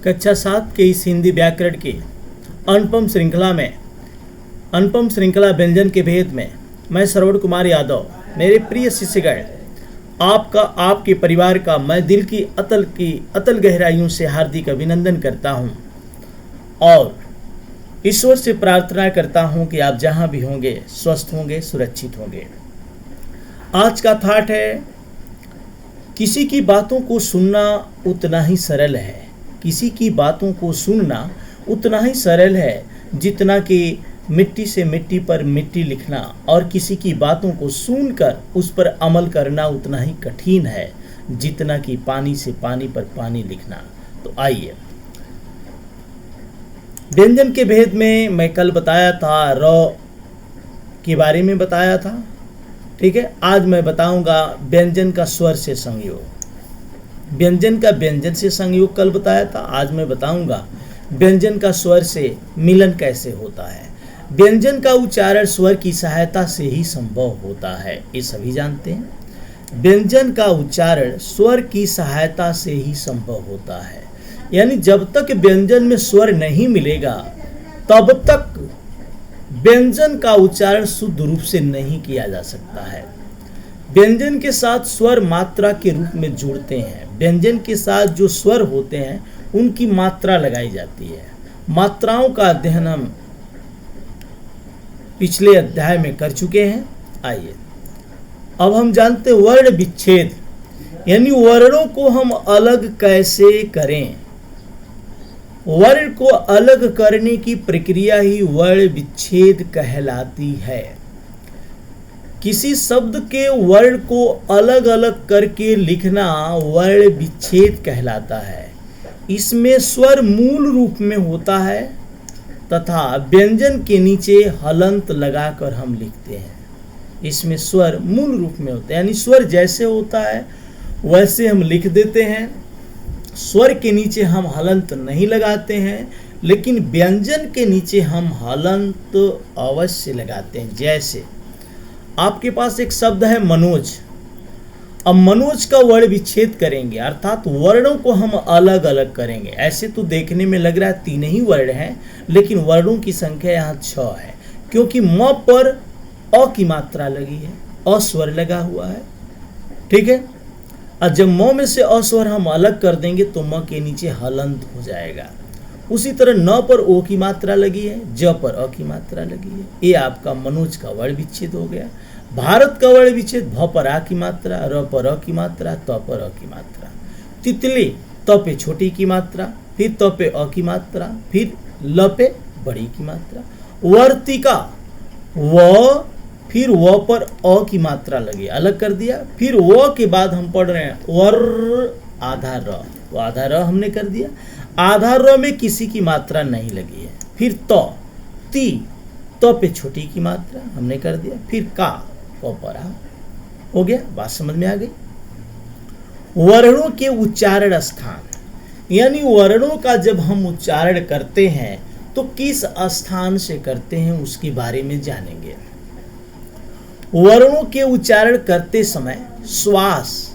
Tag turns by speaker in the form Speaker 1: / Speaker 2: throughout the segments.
Speaker 1: कक्षा 7 के इस हिंदी व्याकरण की अनुपम श्रृंखला व्यंजन के भेद में मैं श्रवण कुमार यादव, मेरे प्रिय शिष्यगण, आपका, आपके परिवार का मैं दिल की अतल गहराइयों से हार्दिक अभिनंदन करता हूं और ईश्वर से प्रार्थना करता हूं कि आप जहां भी होंगे स्वस्थ होंगे, सुरक्षित होंगे। आज का थाट है, किसी की बातों को सुनना उतना ही सरल है। किसी की बातों को सुनना उतना ही सरल है जितना कि मिट्टी से मिट्टी पर मिट्टी लिखना, और किसी की बातों को सुनकर उस पर अमल करना उतना ही कठिन है जितना कि पानी से पानी पर पानी लिखना। तो आइए, व्यंजन के भेद में मैं कल बताया था, र के बारे में बताया था, ठीक है। आज मैं बताऊंगा व्यंजन का स्वर से संयोग। व्यंजन का व्यंजन से संयोग कल बताया था, आज मैं बताऊंगा व्यंजन का स्वर से मिलन कैसे होता है। व्यंजन का उच्चारण स्वर की सहायता से ही संभव होता है, ये सभी जानते हैं। व्यंजन का उच्चारण स्वर की सहायता से ही संभव होता है, यानी जब तक व्यंजन में स्वर नहीं मिलेगा तब तक व्यंजन का उच्चारण शुद्ध रूप से नहीं किया जा सकता है। व्यंजन के साथ स्वर मात्रा के रूप में जुड़ते हैं। व्यंजन के साथ जो स्वर होते हैं उनकी मात्रा लगाई जाती है। मात्राओं का अध्ययन हम पिछले अध्याय में कर चुके हैं। आइए अब हम जानते हैं वर्ण विच्छेद, यानी वर्णों को हम अलग कैसे करें। वर्ण को अलग करने की प्रक्रिया ही वर्ण विच्छेद कहलाती है। किसी शब्द के वर्ण को अलग अलग करके लिखना वर्ण विच्छेद कहलाता है। इसमें स्वर मूल रूप में होता है तथा व्यंजन के नीचे हलंत लगाकर हम लिखते हैं। इसमें स्वर मूल रूप में होता है, यानी स्वर जैसे होता है वैसे हम लिख देते हैं। स्वर के नीचे हम हलंत नहीं लगाते हैं, लेकिन व्यंजन के नीचे हम हलंत अवश्य लगाते हैं। जैसे आपके पास एक शब्द है मनोज। अब मनोज का वर्ण विच्छेद करेंगे, अर्थात वर्णों को हम अलग अलग करेंगे। ऐसे तो देखने में लग रहा है 3 ही वर्ण हैं, लेकिन वर्णों की संख्या यहाँ 6 है, क्योंकि म पर अ की मात्रा लगी है, अस्वर लगा हुआ है, ठीक है। और जब म में से अस्वर हम अलग कर देंगे तो म के नीचे हलंत हो जाएगा। उसी तरह न पर ओ की मात्रा लगी है, ज पर अ की मात्रा लगी है। ये आपका मनोज का वर्ण विच्छेद हो गया। भारत का वर्ण विच्छेद भ पर आ की मात्रा, र पर अ की मात्रा, त पर अ की मात्रा। तितली त पे छोटी की मात्रा, फिर त पे अ की मात्रा, फिर ल पे बड़ी की मात्रा। वर्तिका व, फिर व पर अ की मात्रा लगी, अलग कर दिया। फिर व के बाद हम पढ़ रहे हैं वर आधा र, वो आधा र हमने कर दिया। आधा र में किसी की मात्रा नहीं लगी है। फिर ती, त पे छोटी की मात्रा हमने कर दिया। फिर का, क पर आ, हो गया। बात समझ में आ गई। वर्णों के उच्चारण स्थान, यानी वर्णों का जब हम उच्चारण करते हैं तो किस स्थान से करते हैं उसके बारे में जानेंगे। वर्णों के उच्चारण करते समय श्वास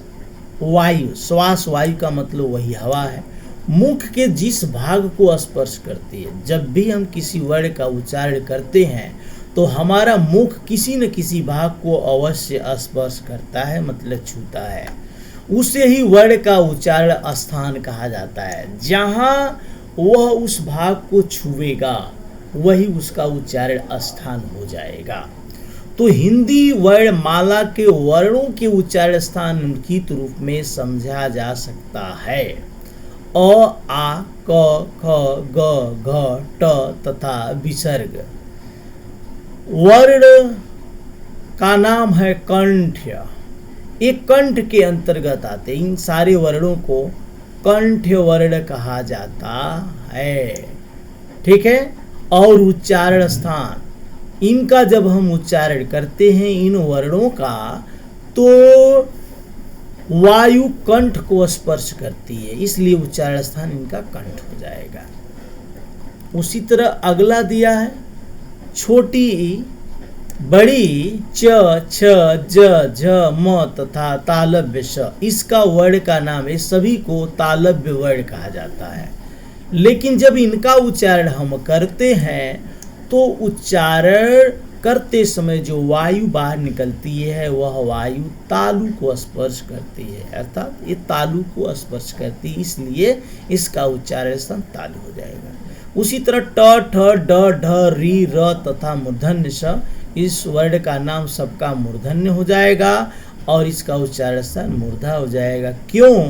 Speaker 1: वायु का मतलब वही हवा है, मुख के जिस भाग को स्पर्श करती है। जब भी हम किसी वर्ण का उच्चारण करते हैं तो हमारा मुख किसी न किसी भाग को अवश्य स्पर्श करता है, मतलब छूता है। उसे ही वर्ण का उच्चारण स्थान कहा जाता है। जहां वह उस भाग को छुएगा वही उसका उच्चारण स्थान हो जाएगा। तो हिंदी वर्णमाला के वर्णों के उच्चारण स्थान निम्नलिखित रूप में समझा जा सकता है। अ, आ, क, ख, ग, घ, ट तथा विसर्ग। वर्ण का नाम है कंठ। ये कंठ के अंतर्गत आते, इन सारे वर्णों को कंठ वर्ण कहा जाता है, ठीक है। और उच्चारण स्थान, इनका जब हम उच्चारण करते हैं इन वर्णों का, तो वायु कंठ को स्पर्श करती है, इसलिए उच्चारण स्थान इनका कंठ हो जाएगा। उसी तरह अगला दिया है छोटी ई, बड़ी च, छ, ज, झ, म तथा तालव्य श। इसका वर्ण का नाम है, सभी को तालव्य वर्ण कहा जाता है। लेकिन जब इनका उच्चारण हम करते हैं तो उच्चारण करते समय जो वायु बाहर निकलती है वह वायु तालु को स्पर्श करती है, अर्थात ये तालु को स्पर्श करती है, इसलिए इसका उच्चारण स्थान तालु हो जाएगा। उसी तरह ट, ठ, ड, ढ, री, र तथा मूर्धन्य स, इस वर्ण का नाम सबका मूर्धन्य हो जाएगा और इसका उच्चारण स्थान मूर्धा हो जाएगा। क्यों?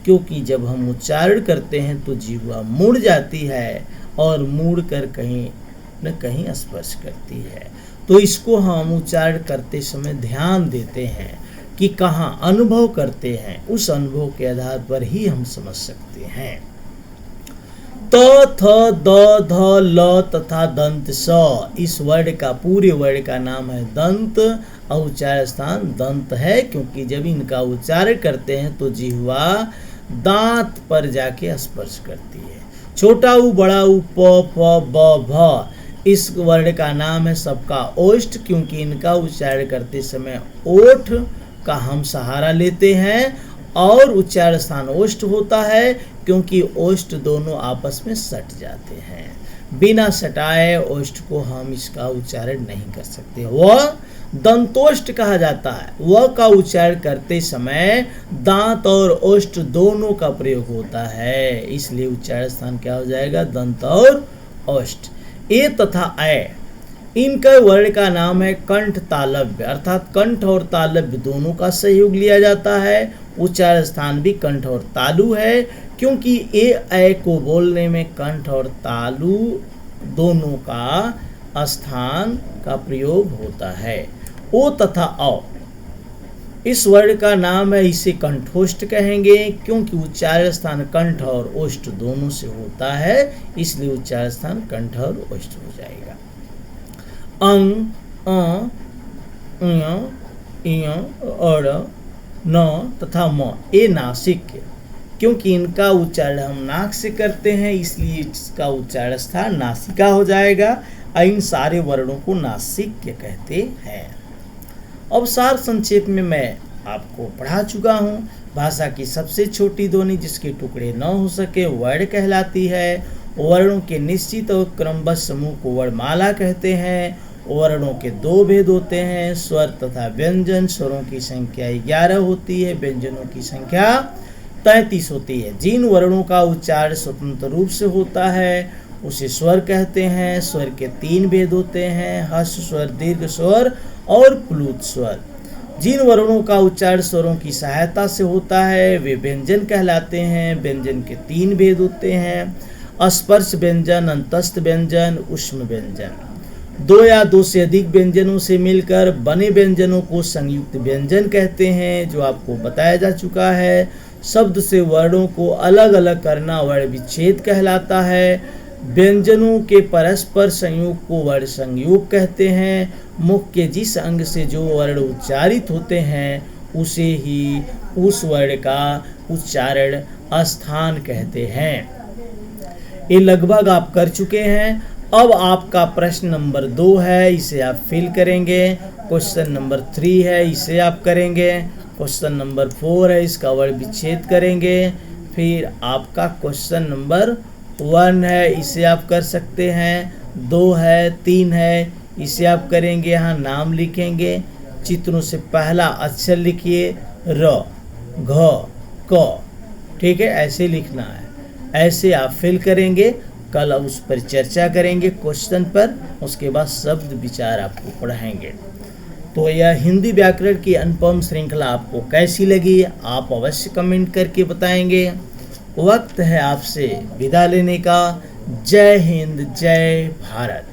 Speaker 1: क्योंकि जब हम उच्चारण करते हैं तो जिह्वा मुड़ जाती है और मुड़ कर कहीं न कहीं स्पर्श करती है। तो इसको हम उच्चारण करते समय ध्यान देते हैं कि कहाँ अनुभव करते हैं, उस अनुभव के आधार पर ही हम समझ सकते हैं। त, थ, द, ध, ल तथा दंत स, इस वर्ण का पूरे वर्ण का नाम है दंत और उच्चारण स्थान दंत है, क्योंकि जब इनका उच्चारण करते हैं तो जिह्वा दांत पर जाके स्पर्श करती है। छोटा उ, बड़ा उ, प, फ, ब, भ, इस वर्ण का नाम है सबका ओष्ठ, क्योंकि इनका उच्चारण करते समय ओठ का हम सहारा लेते हैं और उच्चारण स्थान ओष्ठ होता है, क्योंकि ओष्ठ दोनों आपस में सट जाते हैं। बिना सटाए ओष्ठ को हम इसका उच्चारण नहीं कर सकते। वह दंतोष्ठ कहा जाता है। वह का उच्चारण करते समय दांत और ओष्ठ दोनों का प्रयोग होता है, इसलिए उच्चारण स्थान क्या हो जाएगा? दंत और ओष्ठ। ए तथा ऐ, इनका वर्ण का नाम है कंठ तालव्य, अर्थात कंठ और तालव्य दोनों का सहयोग लिया जाता है। उच्चारण स्थान भी कंठ और तालु है, क्योंकि ए ऐ को बोलने में कंठ और तालु दोनों का स्थान का प्रयोग होता है। ओ तथा औ, इस वर्ण का नाम है, इसे कंठोष्ठ कहेंगे, क्योंकि उच्चारण स्थान कंठ और ओष्ठ दोनों से होता है, इसलिए उच्चारण स्थान कंठ और ओष्ठ हो जाएगा। अंग, अ, इय, अड़, न तथा म, ए नासिक, क्योंकि इनका उच्चारण हम नाक से करते हैं, इसलिए इसका उच्चारण स्थान नासिका हो जाएगा। इन सारे वर्णों को नासिक्य कहते हैं। अब सार संक्षेप में मैं आपको पढ़ा चुका हूँ। भाषा की सबसे छोटी ध्वनि जिसके टुकड़े न हो सके वर्ण कहलाती है। वर्णों के निश्चित और क्रमबद्ध समूह को वर्णमाला कहते हैं। वर्णों के दो भेद होते हैं, स्वर तथा व्यंजन। स्वरों की संख्या 11 होती है, व्यंजनों की संख्या 33 होती है। जिन वर्णों का उच्चारण स्वतंत्र रूप से होता है उसे स्वर कहते हैं। स्वर के 3 भेद होते हैं, ह्रस्व स्वर, दीर्घ स्वर और प्लुत स्वर। जिन वर्णों का उच्चारण स्वरों की सहायता से होता है वे व्यंजन कहलाते हैं। व्यंजन के 3 भेद होते हैं, स्पर्श व्यंजन, अंतस्थ व्यंजन, ऊष्म व्यंजन। 2 या 2 से अधिक व्यंजनों से मिलकर बने व्यंजनों को संयुक्त व्यंजन कहते हैं, जो आपको बताया जा चुका है। शब्द से वर्णों को अलग अलग करना वर्ण विच्छेद कहलाता है। व्यंजनों के परस्पर संयोग को वर्ण संयोग कहते हैं। मुख के जिस अंग से जो वर्ण उच्चारित होते हैं उसे ही उस वर्ण का उच्चारण स्थान कहते हैं। ये लगभग आप कर चुके हैं। अब आपका प्रश्न नंबर 2 है, इसे आप फिल करेंगे। क्वेश्चन नंबर 3 है, इसे आप करेंगे। क्वेश्चन नंबर 4 है, इसका वर्ण विच्छेद करेंगे। फिर आपका क्वेश्चन नंबर 1 है, इसे आप कर सकते हैं। 2 है, 3 है, इसे आप करेंगे। यहाँ नाम लिखेंगे। चित्रों से पहला अक्षर लिखिए र, घ, क, ठीक है, ऐसे लिखना है। ऐसे आप फिल करेंगे। कल उस पर चर्चा करेंगे क्वेश्चन पर, उसके बाद शब्द विचार आपको पढ़ाएंगे। तो यह हिंदी व्याकरण की अनुपम श्रृंखला आपको कैसी लगी आप अवश्य कमेंट करके बताएंगे। वक्त है आपसे विदा लेने का। जय हिंद, जय भारत।